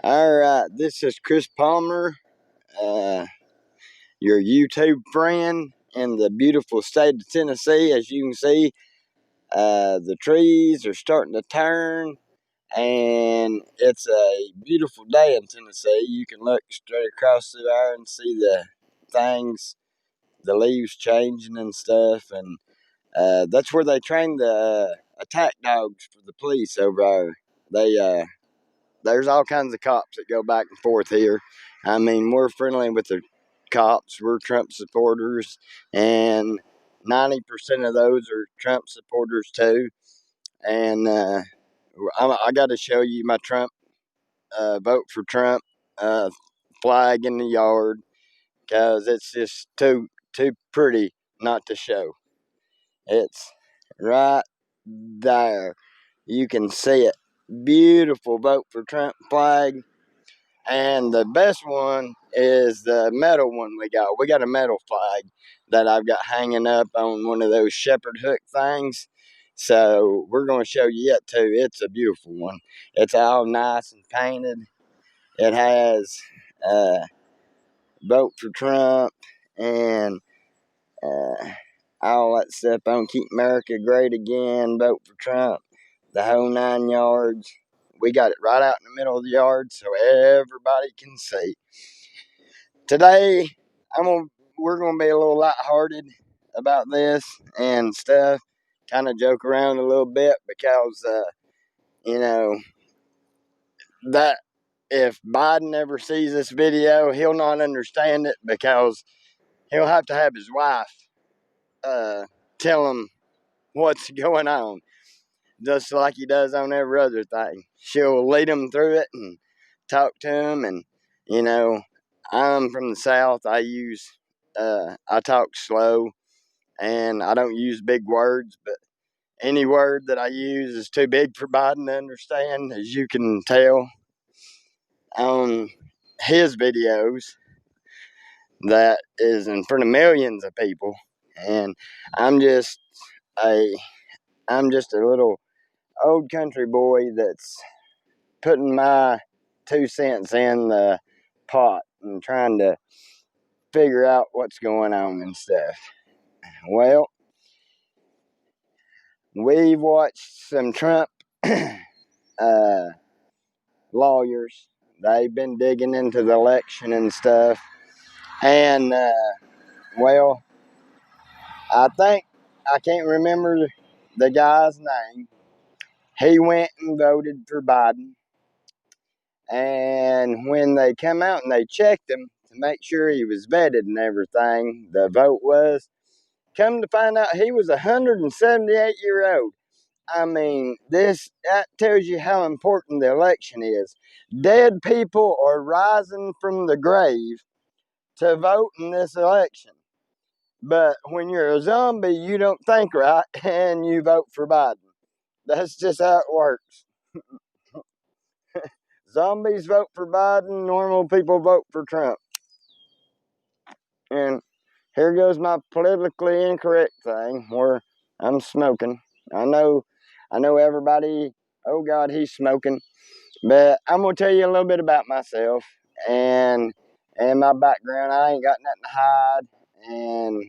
All right, this is Chris Palmer, your YouTube friend in the beautiful state of Tennessee. As you can see, the trees are starting to turn, and it's a beautiful day in Tennessee. You can look straight across through there and see the things, the leaves changing and stuff, and that's where they train the attack dogs for the police over there. There's all kinds of cops that go back and forth here. I mean, we're friendly with the cops. We're Trump supporters, and 90% of those are Trump supporters too. And I got to show you my Trump vote for Trump uh, flag in the yard because it's just too pretty not to show. It's right there. You can see it. Beautiful vote for Trump flag. And the best one is the metal one we got. We got a metal flag that I've got hanging up on one of those shepherd hook things. So we're going to show you it too. It's a beautiful one. It's all nice and painted. It has vote for Trump and all that stuff on keep America great again, vote for Trump, the whole 9 yards. We got it right out in the middle of the yard so everybody can see. Today, we're gonna be a little lighthearted about this and stuff, kind of joke around a little bit because you know that if Biden ever sees this video, he'll not understand it because he'll have to have his wife tell him what's going on, just like he does on every other thing. She'll lead him through it and talk to him, and you know, I'm from the South. I talk slow, and I don't use big words, but any word that I use is too big for Biden to understand, as you can tell on his videos that is in front of millions of people. And I'm just a I'm just a little old country boy that's putting my 2 cents in the pot and trying to figure out what's going on and stuff. Well, we've watched some Trump uh, lawyers. They've been digging into the election and stuff. And, well, I can't remember the guy's name. He went and voted for Biden. And when they come out and they checked him to make sure he was vetted and everything, the vote was, come to find out he was 178-year-old. I mean, that tells you how important the election is. Dead people are rising from the grave to vote in this election. But when you're a zombie, you don't think right and you vote for Biden. That's just how it works. Zombies vote for Biden, normal people vote for Trump. And here goes my politically incorrect thing where I'm smoking. I know everybody, oh God, he's smoking. But I'm gonna tell you a little bit about myself and my background. I ain't got nothing to hide and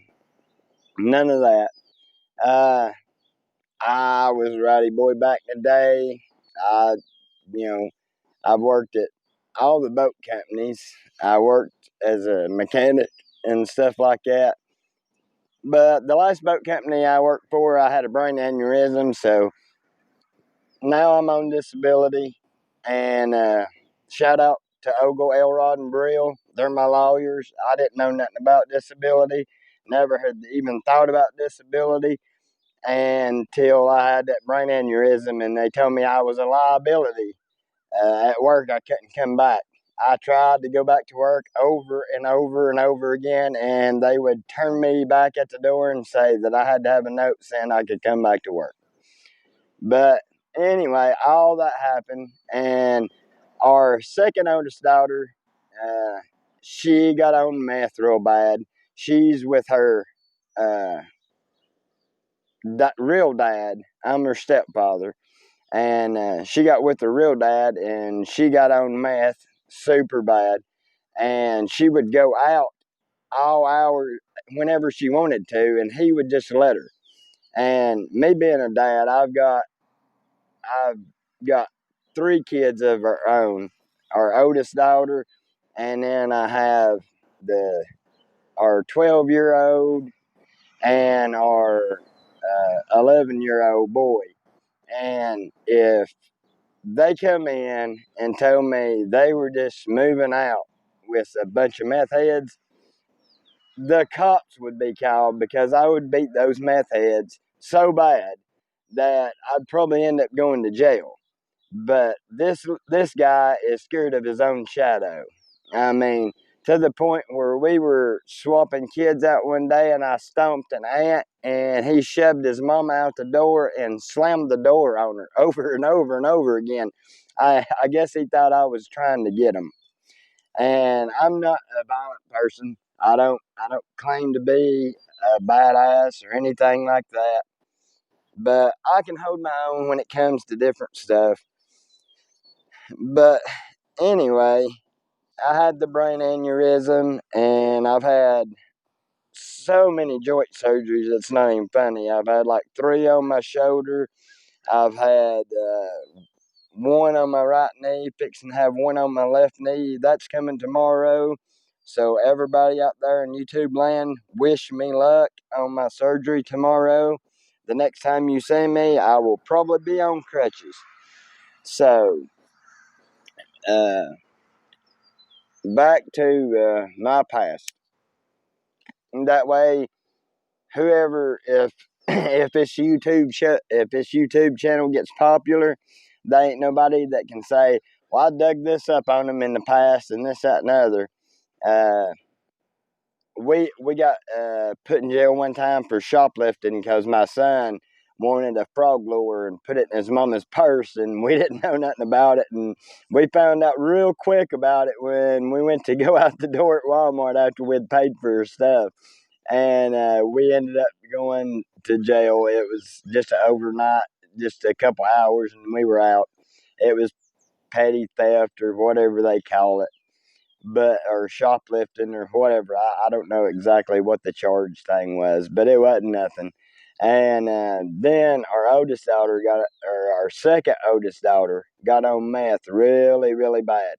none of that. I was a rowdy boy back in the day. I, you know, I've worked at all the boat companies. I worked as a mechanic and stuff like that. But the last boat company I worked for, I had a brain aneurysm, so now I'm on disability. And shout out to Ogle, Elrod, and Brill. They're my lawyers. I didn't know nothing about disability. Never had even thought about disability until I had that brain aneurysm, and they told me I was a liability. At work, I couldn't come back. I tried to go back to work over and over and over again, and they would turn me back at the door and say that I had to have a note saying I could come back to work. But anyway, all that happened, and our second oldest daughter, she got on meth real bad. She's with her real dad. I'm her stepfather. and she got with her real dad, and she got on meth super bad, and she would go out all hours whenever she wanted to, and he would just let her. And me being a dad, I've got 3 kids of our own. Our oldest daughter, and then I have the our 12-year-old and our 11-year-old boy. And if they come in and tell me they were just moving out with a bunch of meth heads, the cops would be called because I would beat those meth heads so bad that I'd probably end up going to jail. But this guy is scared of his own shadow. I mean, to the point where we were swapping kids out one day, and I stomped an ant, and he shoved his mama out the door and slammed the door on her over and over and over again. I guess he thought I was trying to get him. And I'm not a violent person. I don't claim to be a badass or anything like that. But I can hold my own when it comes to different stuff. But anyway, I had the brain aneurysm, and I've had so many joint surgeries. It's not even funny. I've had like 3 on my shoulder. I've had one on my right knee, fixing to have one on my left knee. That's coming tomorrow. So everybody out there in YouTube land, wish me luck on my surgery tomorrow. The next time you see me, I will probably be on crutches. So, uh, back to my past. And that way, whoever, if if this YouTube channel gets popular, there ain't nobody that can say, "Well, I dug this up on them in the past and this, that, and the other." Uh, we got put in jail one time for shoplifting because my son wanted a frog lure and put it in his mama's purse, and we didn't know nothing about it, and we found out real quick about it when we went to go out the door at Walmart after we'd paid for our stuff. And we ended up going to jail. It was just an overnight, just a couple hours, and we were out. It was petty theft or whatever they call it, but or shoplifting or whatever. I don't know exactly what the charge thing was, but it wasn't nothing. And then our oldest daughter or our second oldest daughter got on meth really, really bad,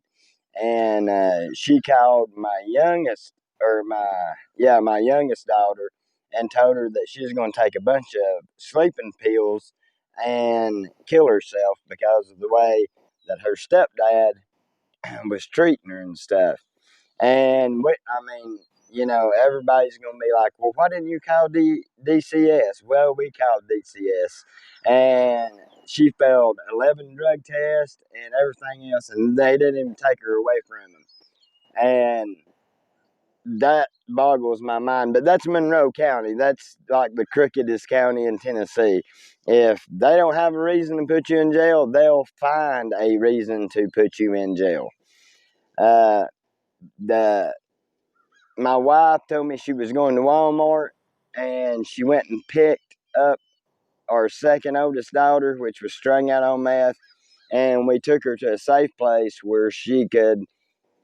and she called my youngest or my youngest daughter and told her that she was going to take a bunch of sleeping pills and kill herself because of the way that her stepdad was treating her and stuff. And I mean, everybody's going to be like, well, why didn't you call DCS? Well, we called DCS, and she failed 11 drug tests and everything else, and they didn't even take her away from him. And that boggles my mind. But that's Monroe County. That's like the crookedest county in Tennessee. If they don't have a reason to put you in jail, they'll find a reason to put you in jail. Uh, the My wife told me she was going to Walmart, and she went and picked up our second oldest daughter, which was strung out on meth, and we took her to a safe place where she could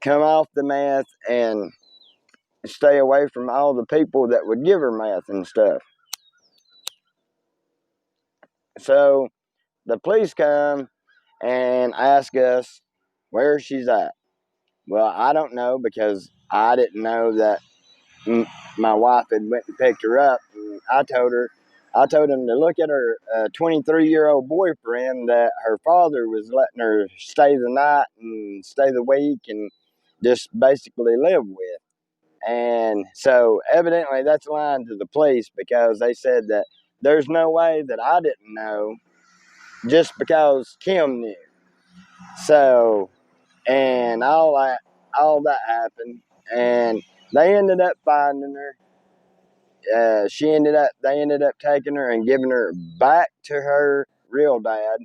come off the meth and stay away from all the people that would give her meth and stuff. So the police come and ask us where she's at. Well, I don't know because I didn't know that my wife had went and picked her up. And I told him to look at her 23-year-old boyfriend that her father was letting her stay the night and stay the week and just basically live with. And so evidently that's lying to the police because they said that there's no way that I didn't know just because Kim knew. So, and all that happened, and they ended up finding her. They ended up taking her and giving her back to her real dad,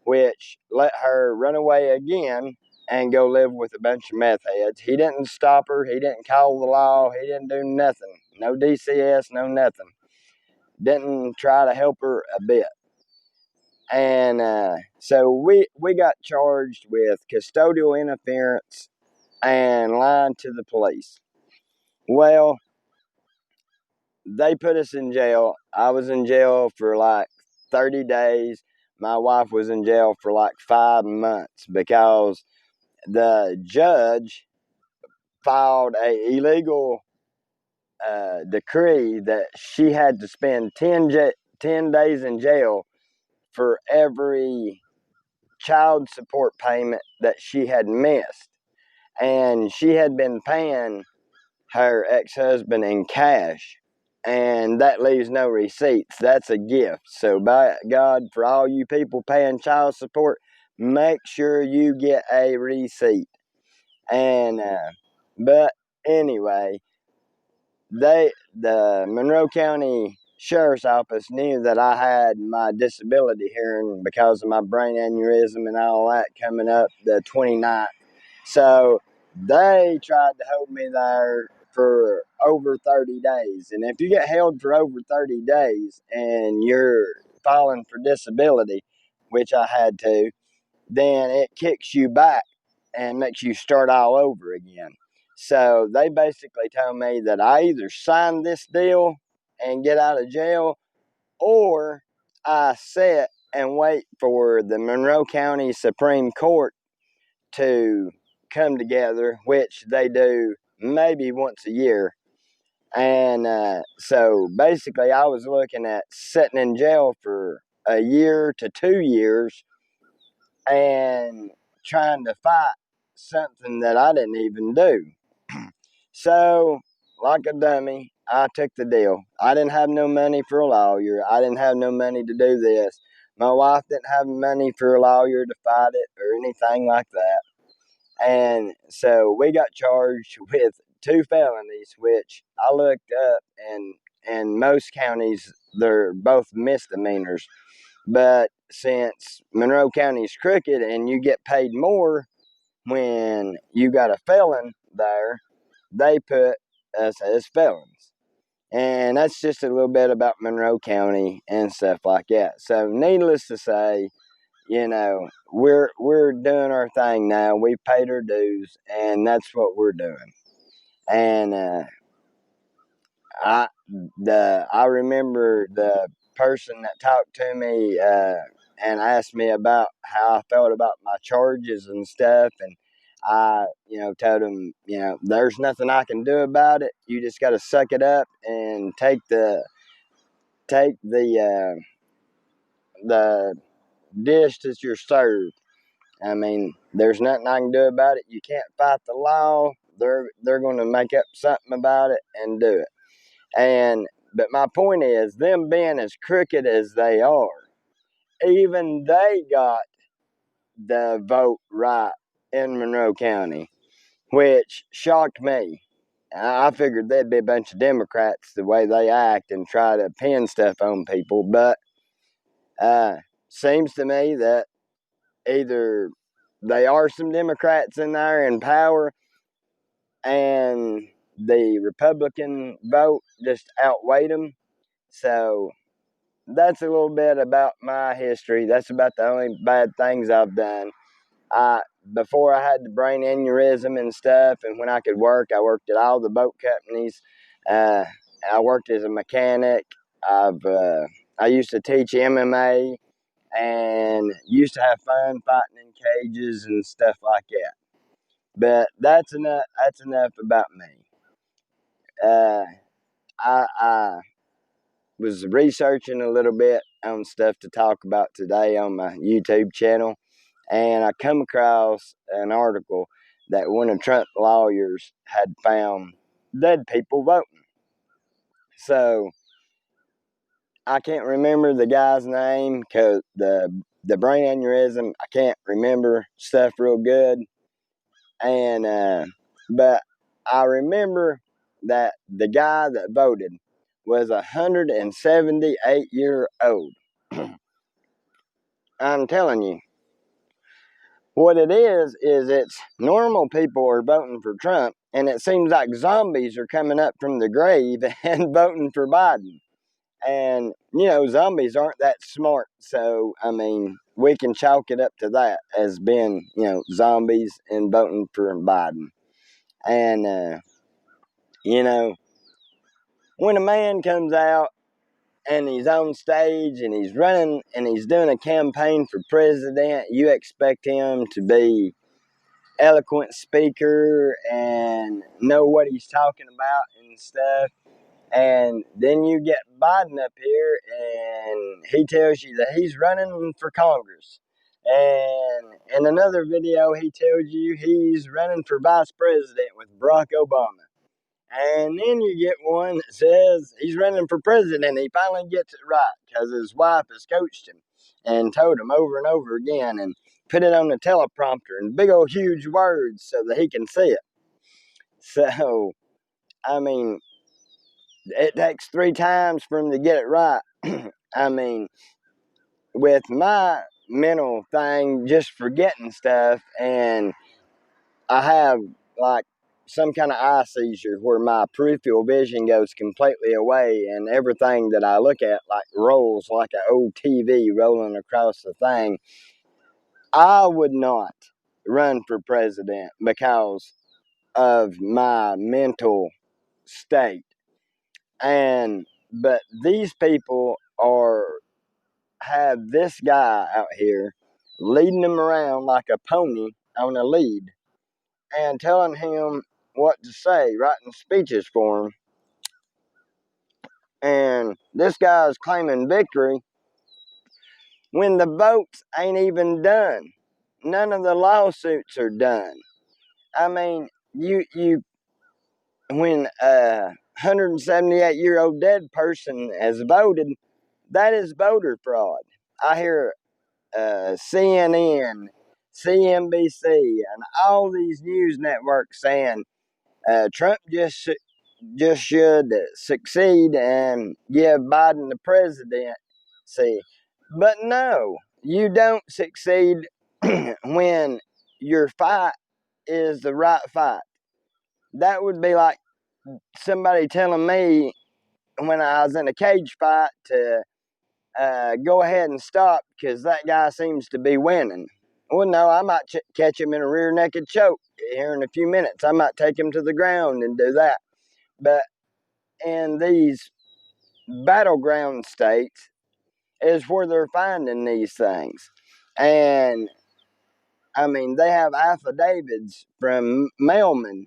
which let her run away again and go live with a bunch of meth heads. He didn't stop her. He didn't call the law. He didn't do nothing. No DCS, no nothing. Didn't try to help her a bit. And so we got charged with custodial interference and lying to the police. Well, they put us in jail. I was in jail for like 30 days. My wife was in jail for like 5 months because the judge filed a illegal decree that she had to spend 10 days in jail for every child support payment that she had missed. And she had been paying her ex-husband in cash, and that leaves no receipts. That's a gift. So by God, for all you people paying child support, make sure you get a receipt. And but anyway, the Monroe County Sheriff's Office knew that I had my disability hearing because of my brain aneurysm and all that coming up the 29th. So they tried to hold me there for over 30 days. And if you get held for over 30 days and you're filing for disability, which I had to, then it kicks you back and makes you start all over again. So they basically told me that I either sign this deal and get out of jail, or I sit and wait for the Monroe County Supreme Court to come together, which they do maybe once a year. And so basically, I was looking at sitting in jail for a year to 2 years and trying to fight something that I didn't even do. So, like a dummy, I took the deal. I didn't have no money for a lawyer. I didn't have no money to do this. My wife didn't have money for a lawyer to fight it or anything like that. And so we got charged with 2 felonies, which I looked up, and most counties, they're both misdemeanors. But since Monroe County's crooked and you get paid more when you got a felon there, they put us as felons. And that's just a little bit about Monroe County and stuff like that. So needless to say, we're doing our thing now. We've paid our dues, and that's what we're doing. And I remember the person that talked to me and asked me about how I felt about my charges and stuff, and I told him, there's nothing I can do about it. You just got to suck it up and take the dish that you're served. I mean, there's nothing I can do about it. You can't fight the law. They're going to make up something about it and do it. But my point is, them being as crooked as they are, even they got the vote right in Monroe County, which shocked me. I figured there'd be a bunch of Democrats the way they act and try to pin stuff on people, but seems to me that either they are some Democrats in there in power and the Republican vote just outweighed them. So that's a little bit about my history. That's about the only bad things I've done. Before I had the brain aneurysm and stuff, and when I could work, I worked at all the boat companies. I worked as a mechanic. I used to teach MMA and used to have fun fighting in cages and stuff like that. But that's enough. That's enough about me. Uh, I was researching a little bit on stuff to talk about today on my YouTube channel, and I come across an article that one of Trump's lawyers had found dead people voting. So I can't remember the guy's name because the brain aneurysm, I can't remember stuff real good. And but I remember that the guy that voted was 178-year-old. I'm telling you, what it is it's normal people are voting for Trump, and it seems like zombies are coming up from the grave and voting for Biden. And, zombies aren't that smart. So, we can chalk it up to that as being, zombies and voting for Biden. And, you know, when a man comes out and he's on stage and he's running and he's doing a campaign for president, you expect him to be eloquent speaker and know what he's talking about and stuff. And then you get Biden up here and he tells you that he's running for Congress. And in another video, he tells you he's running for vice president with Barack Obama. And then you get one that says he's running for president and he finally gets it right because his wife has coached him and told him over and over again and put it on the teleprompter in big old huge words so that he can see it. So, I mean, it takes 3 times for him to get it right. I mean, with my mental thing, just forgetting stuff, and I have like some kind of eye seizure where my peripheral vision goes completely away, and everything that I look at like rolls like an old TV rolling across the thing. I would not run for president because of my mental state. But these people have this guy out here leading them around like a pony on a lead and telling him what to say, writing speeches for him. And this guy's claiming victory when the votes ain't even done. None of the lawsuits are done. I mean, you when a 178-year-old dead person has voted, that is voter fraud. I hear CNN, CNBC, and all these news networks saying Trump just should succeed and give Biden the presidency. But no, you don't succeed when your fight is the right fight. That would be like somebody telling me when I was in a cage fight to go ahead and stop because that guy seems to be winning. Well, no, I might catch him in a rear naked choke here in a few minutes. I might take him to the ground and do that. But in these battleground states is where they're finding these things. And I mean, they have affidavits from mailmen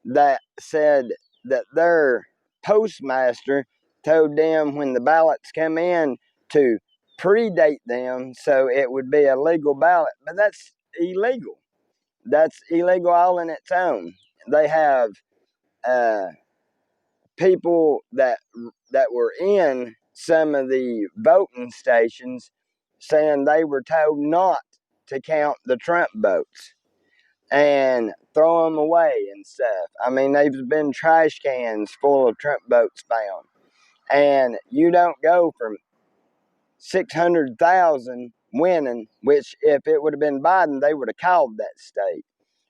that said that their postmaster told them when the ballots come in to predate them so it would be a legal ballot. But that's illegal. That's illegal all in its own. They have uh, people that were in some of the voting stations saying they were told not to count the Trump votes and throw them away and stuff. I mean, there's been trash cans full of Trump votes found. And you don't go from 600,000 winning, which if it would have been Biden, they would have called that state.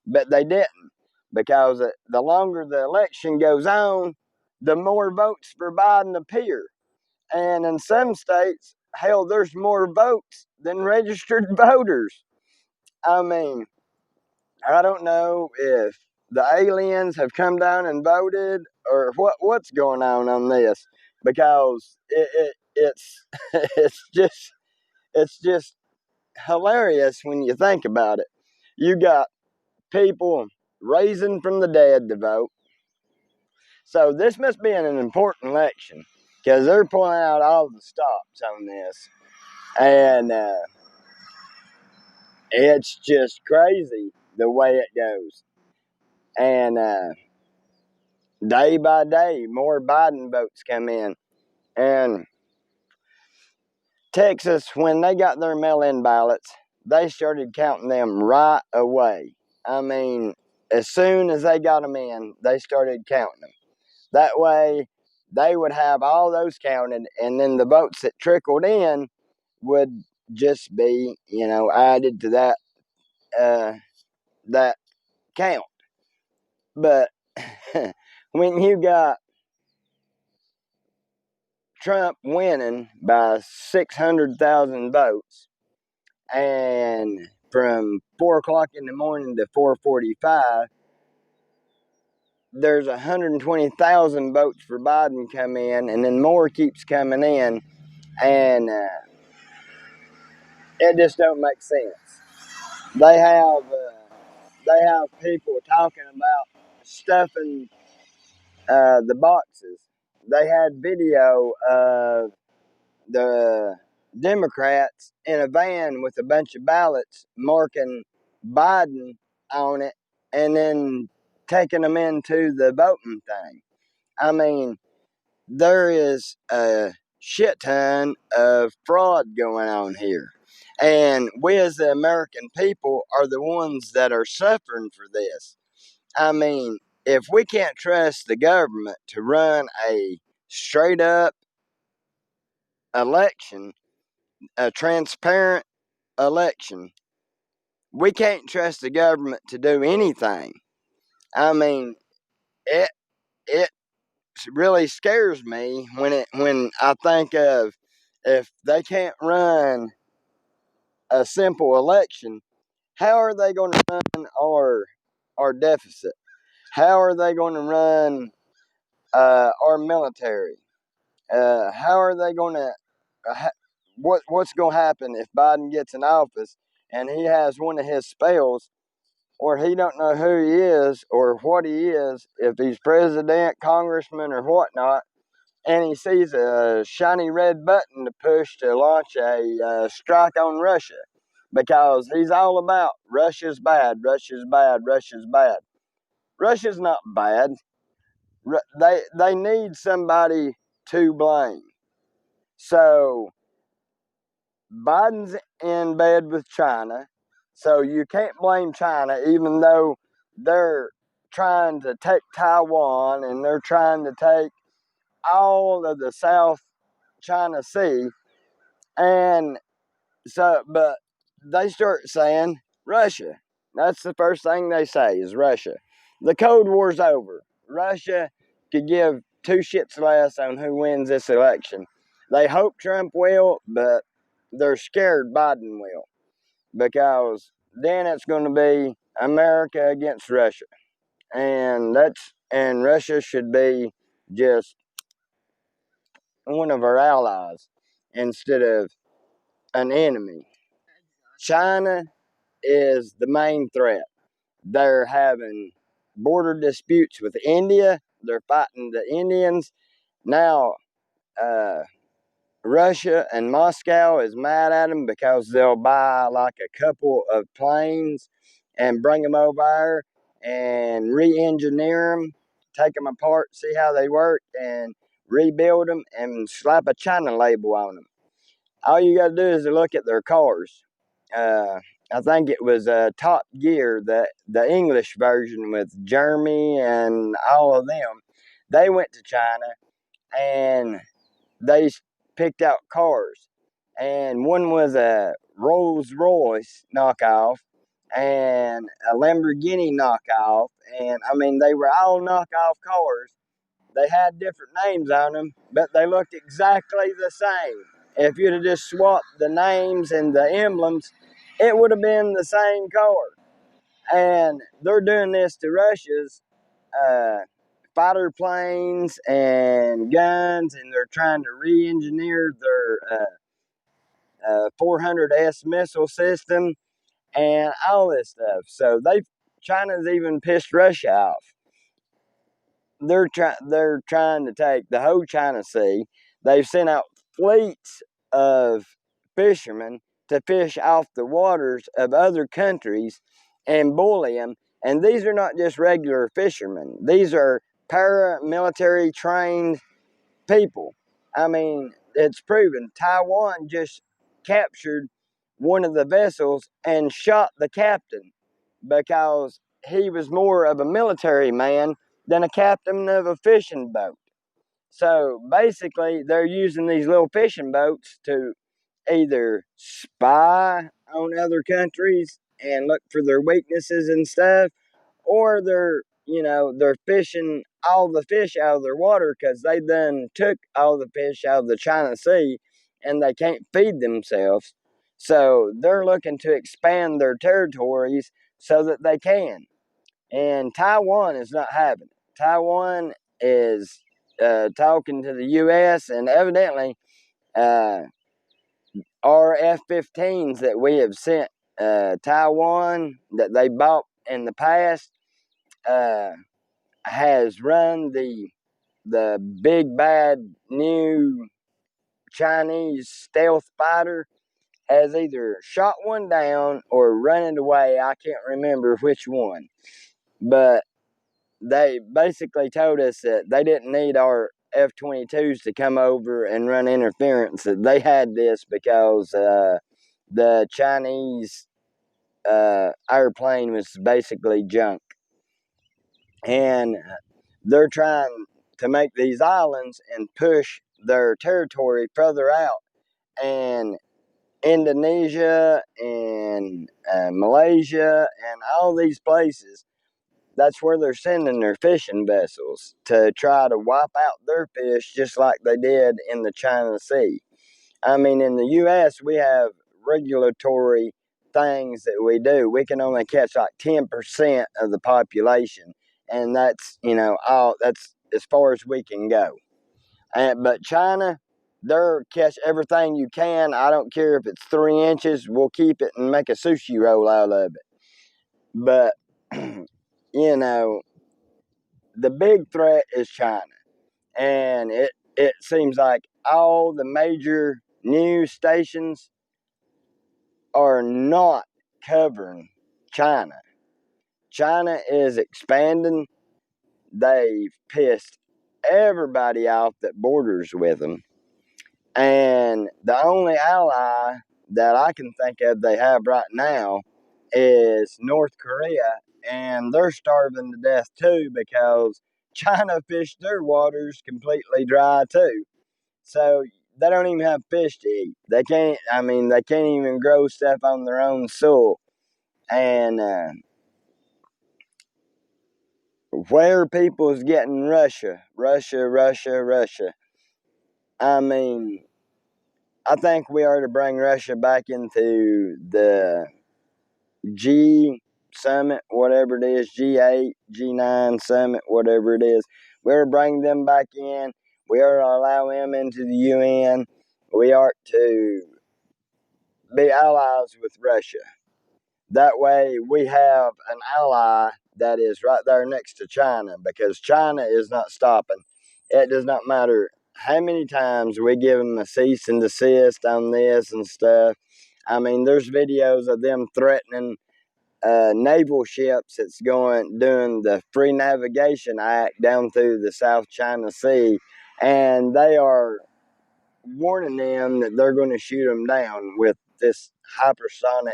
But they didn't, because the longer the election goes on, the more votes for Biden appear. And in some states, hell, there's more votes than registered voters. I mean, I don't know if the aliens have come down and voted or what's going on this, because it's it's just hilarious when you think about it. You got people raising from the dead to vote. So this must be an important election because they're pulling out all the stops on this, and it's just crazy the way it goes. And day by day, more Biden votes come in. And Texas, when they got their mail-in ballots, they started counting them right away. I mean, as soon as they got them in, they started counting them. That way, they would have all those counted, and then the votes that trickled in would just be, added to that count. But when you got Trump winning by 600,000 votes, and from 4 o'clock in the morning to 4:45, there's 120,000 votes for Biden come in, and then more keeps coming in, and it just don't make sense. They have people talking about stuffing the boxes. They had video of the Democrats in a van with a bunch of ballots marking Biden on it, and then taking them into the voting thing. I mean, there is a shit ton of fraud going on here. And we as the American people are the ones that are suffering for this. I mean, if we can't trust the government to run a straight up election, a transparent election, we can't trust the government to do anything. I mean, it it really scares me when I think of, if they can't run a simple election, how are they going to run our deficit? How are they going to run our military? How are they going to? What's going to happen if Biden gets in office and he has one of his spells, or he don't know who he is or what he is, if he's president, congressman, or whatnot, and he sees a shiny red button to push to launch a strike on Russia, because he's all about Russia's bad, Russia's bad, Russia's bad. Russia's not bad. They need somebody to blame. So Biden's in bed with China, so you can't blame China, even though they're trying to take Taiwan and they're trying to take all of the South China Sea. And so, but they start saying Russia. That's the first thing they say is Russia. The Cold War's over. Russia could give two shits less on who wins this election. They hope Trump will, but they're scared Biden will, because then it's going to be America against Russia, and Russia should be just one of our allies instead of an enemy. China is the main threat. They're having border disputes with India. They're fighting the Indians. Now, Russia and Moscow is mad at them because they'll buy like a couple of planes and bring them over and re-engineer them, take them apart, see how they work, and rebuild them and slap a China label on them. All you got to do is look at their cars. Uh, I think it was Top Gear, the English version with Jeremy and all of them. They went to China and they picked out cars, and one was a Rolls Royce knockoff and a Lamborghini knockoff, and I mean they were all knockoff cars. They had different names on them, but they looked exactly the same. If you'd have just swapped the names and the emblems, it would have been the same car. And they're doing this to Russia's uh, fighter planes and guns, and they're trying to re-engineer their 400S missile system and all this stuff. So China's even pissed Russia off. They're trying to take the whole China Sea. They've sent out fleets of fishermen to fish off the waters of other countries and bully them. And these are not just regular fishermen. These are paramilitary trained people. I mean, it's proven. Taiwan just captured one of the vessels and shot the captain because he was more of a military man than a captain of a fishing boat. So basically, they're using these little fishing boats to either spy on other countries and look for their weaknesses and stuff, or they're they're fishing all the fish out of their water because they done took all the fish out of the China Sea and they can't feed themselves. So they're looking to expand their territories so that they can. And Taiwan is not having it. Taiwan is talking to the U.S. and evidently uh, our F-15s that we have sent Taiwan that they bought in the past uh, has run the big bad new Chinese stealth fighter, has either shot one down or run it away. I can't remember which one. But they basically told us that they didn't need our F-22s to come over and run interference. That they had this because the Chinese airplane was basically junk. And they're trying to make these islands and push their territory further out. And Indonesia and Malaysia and all these places, that's where they're sending their fishing vessels to try to wipe out their fish just like they did in the China Sea. I mean, in the U.S., we have regulatory things that we do. We can only catch like 10% of the population, and that's, all that's as far as we can go. But China, they're catch everything you can. I don't care if it's 3 inches, we'll keep it and make a sushi roll out of it. But, you know, the big threat is China. And it seems like all the major news stations are not covering China. China is expanding. They've pissed everybody off that borders with them. And the only ally that I can think of they have right now is North Korea. And they're starving to death too because China fished their waters completely dry too. So they don't even have fish to eat. They can't even grow stuff on their own soil. And where people is getting Russia. I mean, I think we are to bring Russia back into the G summit, whatever it is, G8, G9 summit, whatever it is. We're to bring them back in. We are to allow them into the UN. We are to be allies with Russia. That way we have an ally that is right there next to China because China is not stopping. It does not matter how many times we give them a cease and desist on this and stuff. I mean, there's videos of them threatening naval ships that's doing the Free Navigation Act down through the South China Sea, and they are warning them that they're going to shoot them down with this hypersonic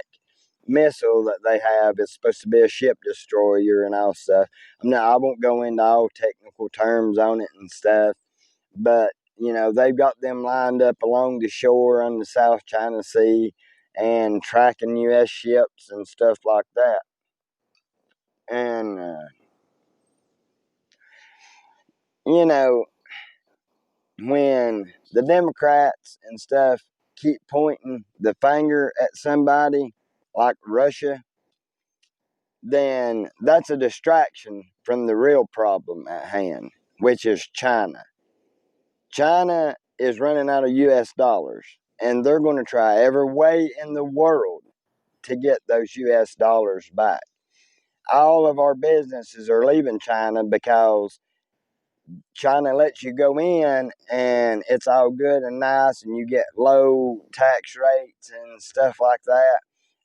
missile that they have. It's supposed to be a ship destroyer and all stuff. I won't go into all technical terms on it and stuff, but they've got them lined up along the shore on the South China Sea and tracking U.S. ships and stuff like that. And you know, when the Democrats and stuff keep pointing the finger at somebody like Russia, then that's a distraction from the real problem at hand, which is China. China is running out of US dollars, and they're going to try every way in the world to get those US dollars back. All of our businesses are leaving China because China lets you go in and it's all good and nice and you get low tax rates and stuff like that.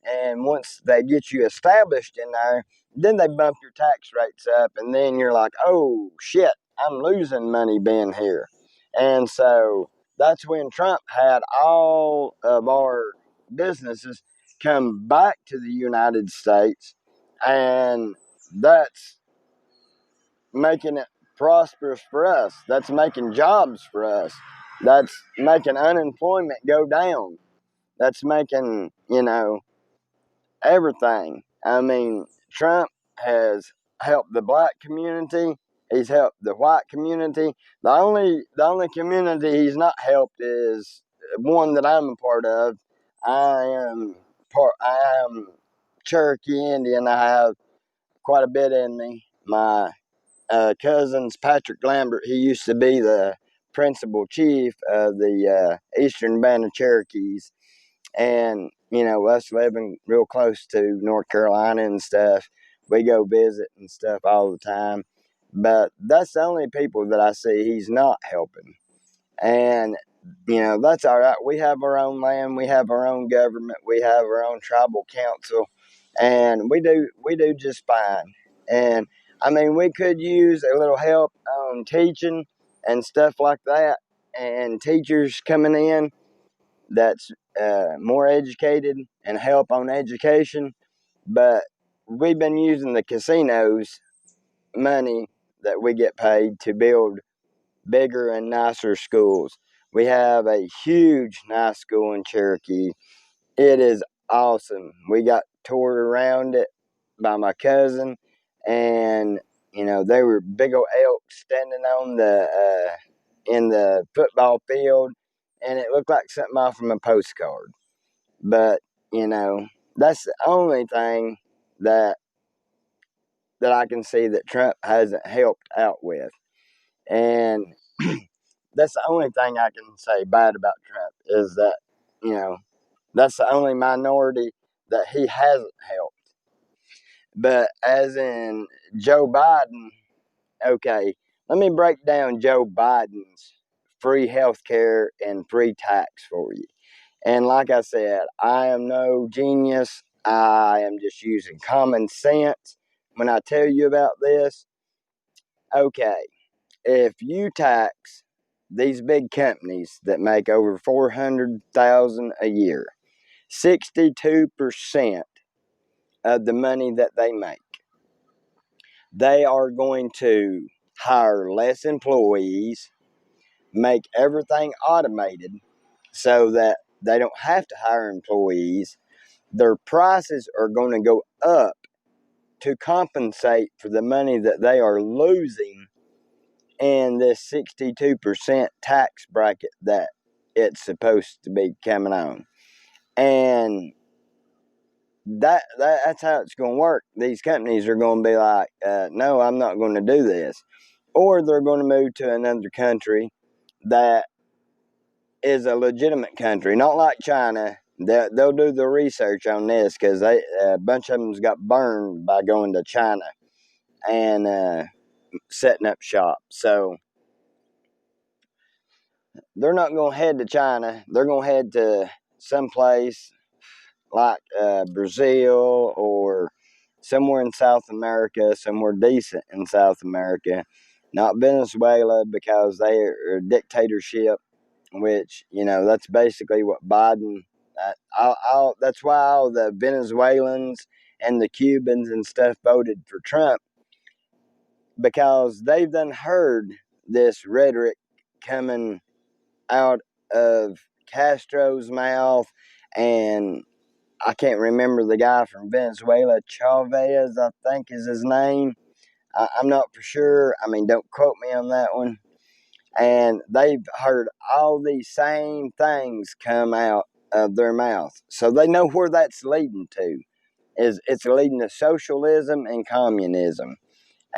And once they get you established in there, then they bump your tax rates up and then you're like, oh shit, I'm losing money being here. And so that's when Trump had all of our businesses come back to the United States, and that's making it prosperous for us. That's making jobs for us. That's making unemployment go down. That's making, everything. I mean, Trump has helped the black community. He's helped the white community. The only community he's not helped is one that I'm a part of. I am Cherokee Indian. I have quite a bit in me. My cousin's Patrick Lambert. He used to be the principal chief of the Eastern Band of Cherokees, and us living real close to North Carolina and stuff, we go visit and stuff all the time. But that's the only people that I see he's not helping. And that's all right. We have our own land, we have our own government, we have our own tribal council, and we do just fine. And I mean, we could use a little help on teaching and stuff like that, and teachers coming in that's more educated and help on education. But we've been using the casinos money that we get paid to build bigger and nicer schools. We have a huge, nice school in Cherokee. It is awesome. We got toured around it by my cousin, and they were big old elks standing on the in the football field, and it looked like something off from a postcard. But that's the only thing that I can see that Trump hasn't helped out with, and that's the only thing I can say bad about Trump is that you know that's the only minority that he hasn't helped. But as in Joe Biden, okay, let me break down Joe Biden's free health care and free tax for you. And like I said, I am no genius. I am just using common sense when I tell you about this. Okay, if you tax these big companies that make over 400,000 a year, 62% of the money that they make, they are going to hire less employees, make everything automated so that they don't have to hire employees. Their prices are going to go up to compensate for the money that they are losing in this 62% tax bracket that it's supposed to be coming on. And that's how it's going to work. These companies are going to be like, no, I'm not going to do this. Or they're going to move to another country that is a legitimate country, not like China. They'll do the research on this because a bunch of them's got burned by going to China and setting up shop. So they're not going to head to China. They're going to head to someplace like Brazil or somewhere in South America, somewhere decent in South America. Not Venezuela because they are a dictatorship, which, that's basically what Biden. That's why all the Venezuelans and the Cubans and stuff voted for Trump, because they've done heard this rhetoric coming out of Castro's mouth, and I can't remember the guy from Venezuela, Chavez, I think is his name. I'm not for sure. I mean, don't quote me on that one. And they've heard all these same things come out of their mouth. So they know where that's leading to. It's leading to socialism and communism.